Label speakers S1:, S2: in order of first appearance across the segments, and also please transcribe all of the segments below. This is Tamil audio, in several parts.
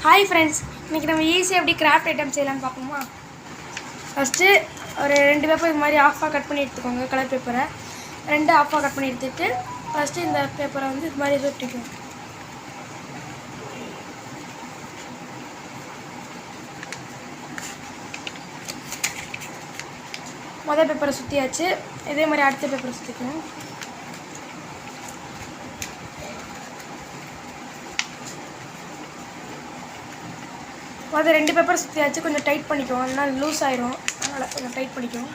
S1: ஹாய் ஃப்ரெண்ட்ஸ், இன்றைக்கி நம்ம ஈஸியாக எப்படி கிராஃப்ட் ஐட்டம் செய்யலாம்னு பார்ப்போமா. ஃபஸ்ட்டு ஒரு 2 பேப்பர் இது மாதிரி ஆஃபாக கட் பண்ணி எடுத்துக்கோங்க. கலர் பேப்பரை 2 ஆஃபாக கட் பண்ணி எடுத்துகிட்டு ஃபஸ்ட்டு இந்த பேப்பரை வந்து இது மாதிரி சுட்டிக்குவோம். மொதல் பேப்பரை சுற்றியாச்சு. இதே மாதிரி அடுத்த பேப்பரை சுற்றிக்கணும். அது 2 பேப்பர் சுற்றியாச்சு. கொஞ்சம் டைட் பண்ணிக்குவோம், அதனால் லூஸ் ஆயிரும். அதனால் கொஞ்சம் டைட் பண்ணிக்குவோம்.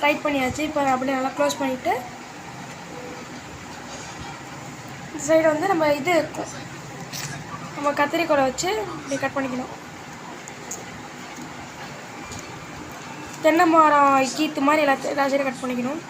S1: டைட் பண்ணியாச்சு. இப்போ அப்படியே நல்லா க்ளோஸ் பண்ணிவிட்டு இந்த சைடு வந்து நம்ம கத்திரிக்கோலை வச்சு இப்படி கட் பண்ணிக்கணும். தென்னை மரம் கீத்து மாதிரி எல்லா சைடும் கட் பண்ணிக்கணும்.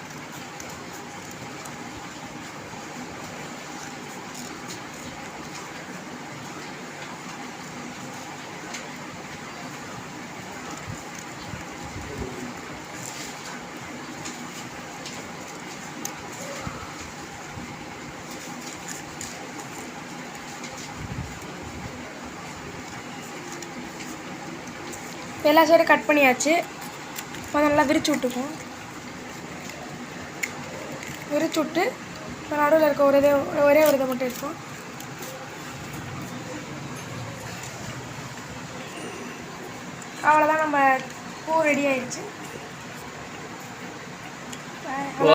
S1: எல்லா சைடும் கட் பண்ணியாச்சு. இப்போ நல்லா விரிச்சு விட்டுக்குவோம். விரிச்சு விட்டு இப்போ நடுவில் இருக்க ஒரே ஒரு இதை மட்டும் இருக்கும். அவ்வளோதான், நம்ம பூ ரெடி ஆயிடுச்சு.